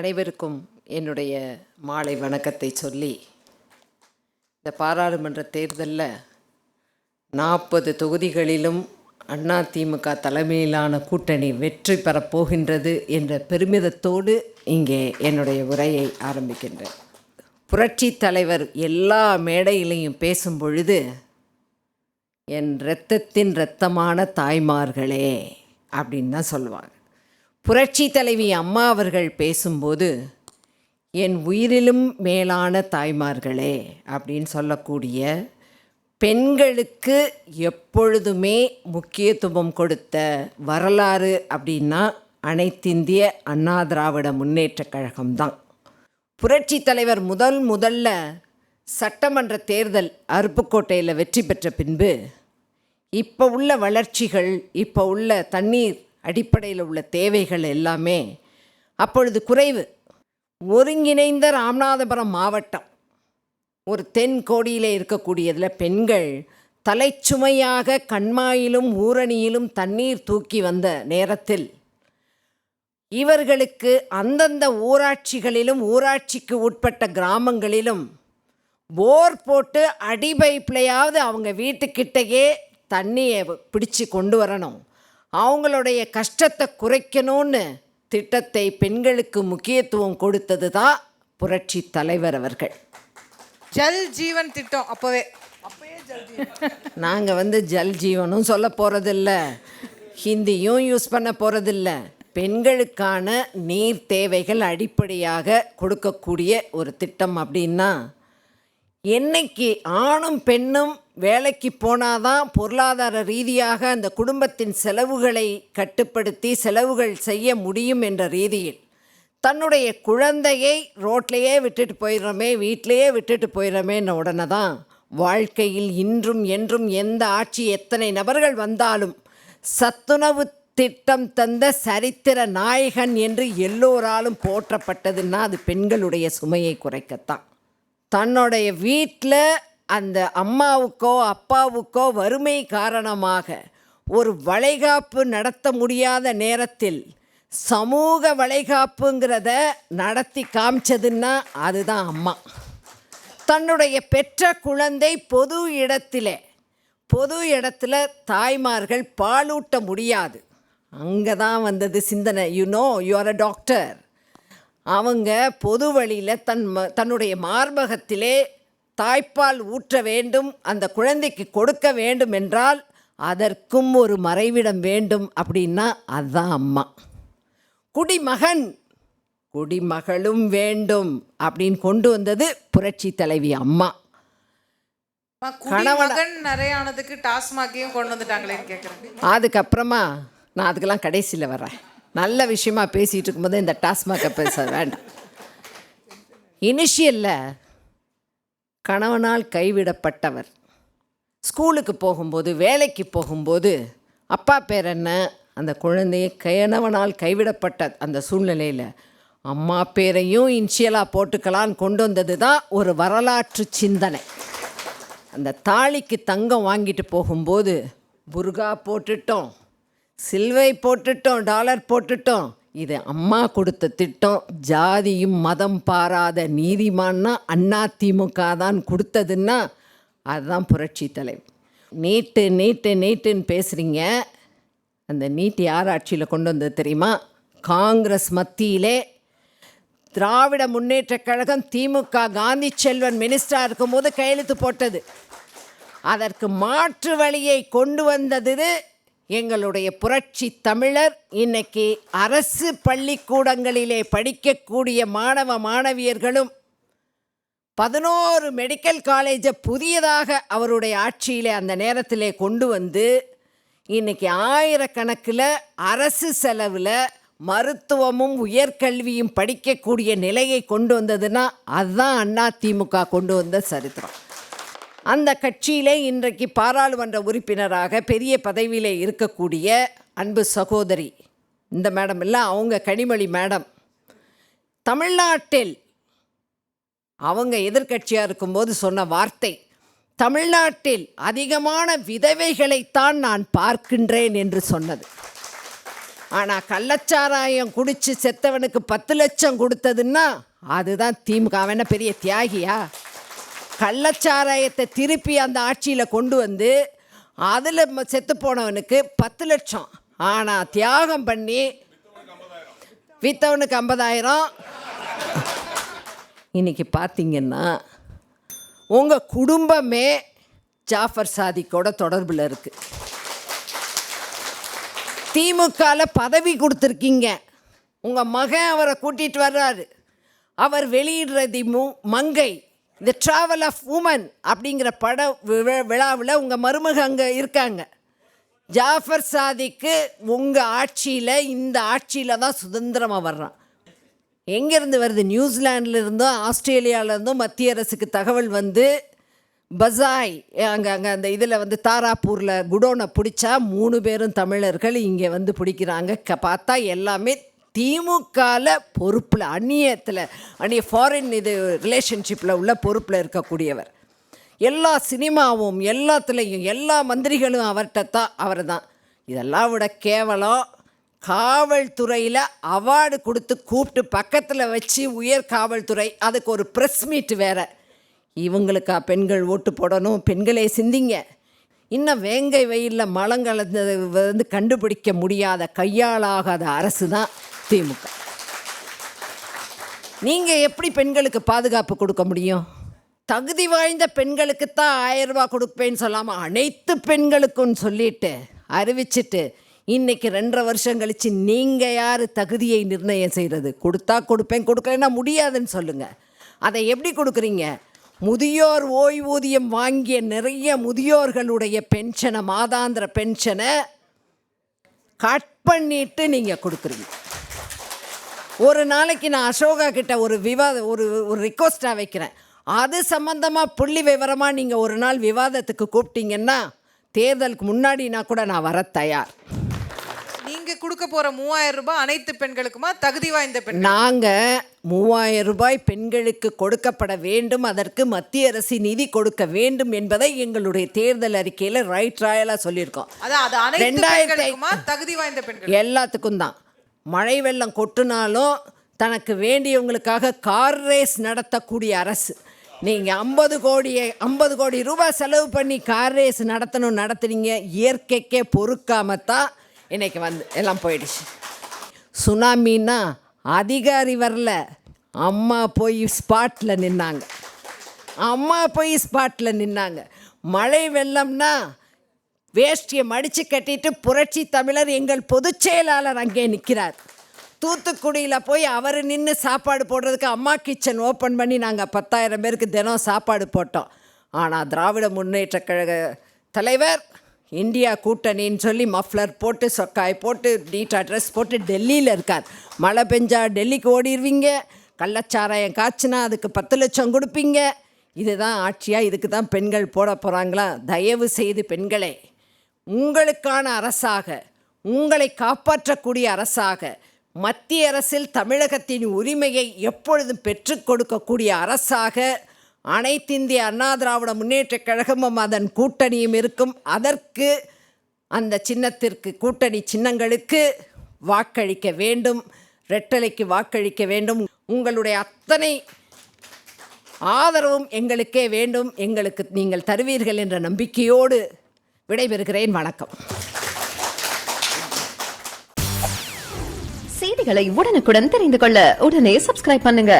அனைவருக்கும் என்னுடைய மாலை வணக்கத்தை சொல்லி, இந்த பாராளுமன்ற தேர்தலில் 40 தொகுதிகளிலும் அதிமுக தலைமையிலான கூட்டணி வெற்றி பெறப்போகின்றது என்ற பெருமிதத்தோடு இங்கே என்னுடைய உரையை ஆரம்பிக்கின்றேன். புரட்சி தலைவர் எல்லா மேடையிலையும் பேசும் பொழுது, என் இரத்தத்தின் இரத்தமான தாய்மார்களே அப்படின்னு தான் சொல்லுவாங்க. புரட்சி தலைவி அம்மா அவர்கள் பேசும்போது, என் உயிரிலும் மேலான தாய்மார்களே அப்படின்னு சொல்லக்கூடிய பெண்களுக்கு எப்பொழுதுமே முக்கியத்துவம் கொடுத்த வரலாறு அப்படின்னா அனைத்திந்திய அண்ணா திராவிட முன்னேற்றக் கழகம்தான். புரட்சி தலைவர் முதல்ல சட்டமன்ற தேர்தல் அருப்புக்கோட்டையில் வெற்றி பெற்ற பின்பு இப்போ உள்ள வளர்ச்சிகள், இப்போ உள்ள தண்ணீர் அடிப்படையில் உள்ள தேவைகள் எல்லாமே அப்பொழுது குறைவு. ஒருங்கிணைந்த ராமநாதபுரம் மாவட்டம் ஒரு தென்கோடியில் இருக்கக்கூடியதில் பெண்கள் தலைச்சுமையாக கண்மாயிலும் ஊரணியிலும் தண்ணீர் தூக்கி வந்த நேரத்தில் இவர்களுக்கு அந்தந்த ஊராட்சிகளிலும் ஊராட்சிக்கு உட்பட்ட கிராமங்களிலும் போர் போட்டு அடிபைப்லையாவது அவங்க வீட்டுக்கிட்டேயே தண்ணியை பிடிச்சி கொண்டு வரணும், அவங்களுடைய கஷ்டத்தை குறைக்கணும்னு திட்டத்தை பெண்களுக்கு முக்கியத்துவம் கொடுத்தது தான் புரட்சி தலைவர் அவர்கள். ஜல் ஜீவன் திட்டம் அப்போவே நாங்கள் ஜல் ஜீவனும் சொல்ல போகிறதில்ல, ஹிந்தியும் யூஸ் பண்ண போகிறதில்ல. பெண்களுக்கான நீர் தேவைகள் அடிப்படையாக கொடுக்கக்கூடிய ஒரு திட்டம் அப்படின்னா, என்னைக்கு ஆணும் பெண்ணும் வேலைக்கு போனாதான் பொருளாதார ரீதியாக அந்த குடும்பத்தின் செலவுகளை கட்டுப்படுத்தி செலவுகள் செய்ய முடியும் என்ற ரீதியில் தன்னுடைய குழந்தையை ரோட்லேயே விட்டுட்டு போயிடுறோமே, வீட்டிலையே விட்டுட்டு போயிடுறோமேன்ன உடனே தான் வாழ்க்கையில் இன்றும் என்றும் எந்த ஆட்சி எத்தனை நபர்கள் வந்தாலும் சத்துணவு திட்டம் தந்த சரித்திர நாயகன் என்று எல்லோராலும் போற்றப்பட்டதுன்னா அது பெண்களுடைய சுமையை குறைக்கத்தான். தன்னுடைய வீட்டில் அந்த அம்மாவுக்கோ அப்பாவுக்கோ வறுமை காரணமாக ஒரு வளைகாப்பு நடத்த முடியாத நேரத்தில் சமூக வளைகாப்புங்கிறத நடத்தி காமிச்சதுன்னா அதுதான் அம்மா. தன்னுடைய பெற்ற குழந்தை பொது இடத்துல தாய்மார்கள் பாலூட்ட முடியாது, அங்கே தான் வந்தது சிந்தனை. You are a doctor. அவங்க பொது வழியில் தன்னுடைய மார்பகத்திலே தாய்ப்பால் ஊற்ற வேண்டும், அந்த குழந்தைக்கு கொடுக்க வேண்டும் என்றால் அதற்கும் ஒரு மறைவிடம் வேண்டும் அப்படின்னா அதுதான் அம்மா. குடிமகளும் வேண்டும் அப்படின்னு கொண்டு வந்தது புரட்சி தலைவி அம்மா. கணவன் நிறையானதுக்கு டாஸ்மாகையும் கொண்டு வந்துட்டாங்களேன்னு கேட்குறேன். அதுக்கப்புறமா நான் அதுக்கெல்லாம் கடைசியில் வர்றேன். நல்ல விஷயமா பேசிகிட்டு இருக்கும்போது இந்த டாஸ்மாகை பேச வேண்டாம். இனிஷியலில் கணவனால் கைவிடப்பட்டவர் ஸ்கூலுக்கு போகும்போது வேலைக்கு போகும்போது அப்பா பேர் என்ன, அந்த குழந்தையை கணவனால் கைவிடப்பட்ட அந்த சூழ்நிலையில் அம்மா பேரையும் இனிஷியலாக போட்டுக்கலான்னு கொண்டு வந்தது தான் ஒரு வரலாற்று சிந்தனை. அந்த தாலிக்கு தங்கம் வாங்கிட்டு போகும்போது புர்கா போட்டுட்டோம், சில்வை போட்டுட்டோம், டாலர் போட்டுட்டோம். இது அம்மா கொடுத்த திட்டம். ஜாதியும் மதம் பாராத நீதிமான்னா அதிமுக தான் கொடுத்ததுன்னா அதுதான் புரட்சி தலைவர். நீட்டுன்னு பேசுகிறீங்க. அந்த நீட்டு யார் ஆட்சியில் கொண்டு வந்தது தெரியுமா? காங்கிரஸ் மத்தியிலே திராவிட முன்னேற்றக் கழகம் திமுக காந்தி செல்வன் மினிஸ்டராக இருக்கும்போது கையெழுத்து போட்டது. அதற்கு மாற்று வழியை கொண்டு வந்தது எங்களுடைய புரட்சி தமிழர். இன்னைக்கு அரசு பள்ளிக்கூடங்களிலே படிக்கக்கூடிய மாணவ மாணவியர்களும் 11 மெடிக்கல் காலேஜை புதியதாக அவருடைய ஆட்சியிலே அந்த நேரத்திலே கொண்டு வந்து இன்றைக்கி ஆயிரக்கணக்கில் அரசு செலவில் மருத்துவமும் உயர்கல்வியும் படிக்கக்கூடிய நிலையை கொண்டு வந்ததுன்னா அதுதான் அதிமுக கொண்டு வந்த சரித்திரம். அந்த கட்சியிலே இன்றைக்கு பாராளுமன்ற உறுப்பினராக பெரிய பதவியில் இருக்கக்கூடிய அன்பு சகோதரி, இந்த மேடம் இல்லை, அவங்க கனிமொழி மேடம், தமிழ்நாட்டில் அவங்க எதிர்க்கட்சியாக இருக்கும்போது சொன்ன வார்த்தை, தமிழ்நாட்டில் அதிகமான விதவைகளைத்தான் நான் பார்க்கின்றேன் என்று சொன்னது. ஆனால் கள்ளச்சாராயம் குடித்து செத்தவனுக்கு 10 லட்சம் கொடுத்ததுன்னா அதுதான் திமுக. அவன் என்ன பெரிய தியாகியா? கள்ளச்சாராயத்தை திருப்பி அந்த ஆட்சியில் கொண்டு வந்து அதில் செத்து போனவனுக்கு 10 லட்சம். ஆனால் தியாகம் பண்ணி வித்தவனுக்கு 50,000. இன்னைக்கு பார்த்தீங்கன்னா உங்கள் குடும்பமே ஜாஃபர் சாதிக்கோட தொடர்பில் இருக்குது. திமுகவில் பதவி கொடுத்துருக்கீங்க. உங்கள் மகன் அவரை கூட்டிகிட்டு வர்றாரு. அவர் வெளியிடுறது மங்கை, தி ட்ராவல் ஆஃப் உமன் அப்படிங்கிற பட விழாவில் உங்கள் மருமக அங்கே இருக்காங்க. ஜாஃபர் சாதிக்கு உங்கள் ஆட்சியில், இந்த ஆட்சியில் தான் சுதந்திரமாக வர்றான். எங்கேருந்து வருது? நியூசிலாண்டில் ஆஸ்திரேலியாவிலேருந்தும் மத்திய அரசுக்கு தகவல் வந்து பசாய் அங்கே அந்த இதில் தாராப்பூரில் குடோனை பிடிச்சா 3 பேரும் தமிழர்கள் இங்கே பிடிக்கிறாங்க. பார்த்தா எல்லாமே திமுகவில் பொறுப்பில், அந்நிய ஃபாரின் ரிலேஷன்ஷிப்பில் உள்ள பொறுப்பில் இருக்கக்கூடியவர். எல்லா சினிமாவும் எல்லாத்துலேயும் எல்லா மந்திரிகளும் அவர் தான். இதெல்லாம் விட கேவலம், காவல்துறையில் அவார்டு கொடுத்து கூப்பிட்டு பக்கத்தில் வச்சு உயர் காவல்துறை, அதுக்கு ஒரு ப்ரெஸ் மீட் வேறு. இவங்களுக்கா பெண்கள் ஓட்டு போடணும்? பெண்களே சிந்திங்க. இன்னும் வேங்கை வெயிலில் மலங்கலந்தது கண்டுபிடிக்க முடியாத, கையாளாகாத அரசு தான் திமுக. நீங்கள் எப்படி பெண்களுக்கு பாதுகாப்பு கொடுக்க முடியும்? தகுதி வாய்ந்த பெண்களுக்கு தான் 1000 ரூபாய் கொடுப்பேன்னு சொல்லாமல் அனைத்து பெண்களுக்கும் சொல்லிட்டு அறிவிச்சிட்டு இன்றைக்கி 2.5 வருஷம் கழித்து நீங்கள் யார் தகுதியை நிர்ணயம் செய்கிறது? கொடுத்தா கொடுப்பேன், கொடுக்கலன்னா முடியாதுன்னு சொல்லுங்கள். அதை எப்படி கொடுக்குறீங்க? முதியோர் ஓய்வூதியம் வாங்கிய நிறைய முதியோர்களுடைய பென்ஷனை, மாதாந்திர பென்ஷனை கட் பண்ணிட்டு நீங்கள் கொடுக்குறீங்க. ஒரு நாளைக்கு நான் அசோகா கிட்ட ஒரு ரிக்வஸ்ட்டாக வைக்கிறேன். அது சம்மந்தமாக புள்ளி விவரமாக நீங்கள் ஒரு நாள் விவாதத்துக்கு கூப்பிட்டீங்கன்னா தேர்தலுக்கு முன்னாடினா கூட நான் வர தயார். நீங்கள் கொடுக்க போகிற 3000 ரூபாய் அனைத்து பெண்களுக்குமா, தகுதி வாய்ந்த பெண்? நாங்கள் 3000 ரூபாய் பெண்களுக்கு கொடுக்கப்பட வேண்டும், அதற்கு மத்திய அரசு நிதி கொடுக்க வேண்டும் என்பதை எங்களுடைய தேர்தல் அறிக்கையில் ராயலாக சொல்லியிருக்கோம். அது தகுதி வாய்ந்த பெண்கள் எல்லாத்துக்கும் தான். மழை வெள்ளம் கொட்டினாலும் தனக்கு வேண்டியவங்களுக்காக கார் ரேஸ் நடத்தக்கூடிய அரசு. நீங்கள் 50 கோடி ரூபாய் செலவு பண்ணி கார் ரேஸ் நடத்துனீங்க. இயற்கைக்கே பொறுக்காமத்தான் இன்றைக்கி எல்லாம் போயிடுச்சு. சுனாமின்னா அதிகாரி வரல, அம்மா போய் ஸ்பாட்டில் நின்னாங்க. மழை வெள்ளம்னா வேஷ்டியை மடித்து கட்டிட்டு புரட்சி தமிழர் எங்கள் பொதுச் செயலாளர் அங்கே நிற்கிறார். தூத்துக்குடியில் போய் அவர் நின்று சாப்பாடு போடுறதுக்கு அம்மா கிச்சன் ஓப்பன் பண்ணி நாங்கள் 10,000 பேருக்கு தினம் சாப்பாடு போட்டோம். ஆனால் திராவிட முன்னேற்ற கழக தலைவர் இந்தியா கூட்டணின்னு சொல்லி மஃப்ளர் போட்டு, சொக்காய் போட்டு, நீட்டா ட்ரெஸ் போட்டு டெல்லியில் இருக்கார். மழை பெஞ்சா டெல்லிக்கு ஓடிடுவீங்க. கள்ளச்சாராயம் காய்ச்சினா அதுக்கு 10 லட்சம் கொடுப்பீங்க. இதுதான் ஆட்சியாக? இதுக்கு தான் பெண்கள் போட போகிறாங்களா? தயவு செய்து பெண்களே, உங்களுக்கான அரசாக, உங்களை காப்பாற்றக்கூடிய அரசாக, மத்திய அரசில் தமிழகத்தின் உரிமையை எப்பொழுதும் பெற்றுக் கொடுக்கக்கூடிய அரசாக அனைத்திந்திய அண்ணா திராவிட முன்னேற்ற கழகமும் அதன் கூட்டணியும் இருக்கும். அதற்கு அந்த சின்னத்திற்கு, கூட்டணி சின்னங்களுக்கு வாக்களிக்க வேண்டும், ரெட்டலைக்கு வாக்களிக்க வேண்டும். உங்களுடைய அத்தனை ஆதரவும் எங்களுக்கே வேண்டும். எங்களுக்கு நீங்கள் தருவீர்கள் என்ற நம்பிக்கையோடு விடைபெறுகிறேன். வணக்கம். செய்திகளை உடனுக்குடன் தெரிந்து கொள்ள உடனே சப்ஸ்கிரைப் பண்ணுங்க.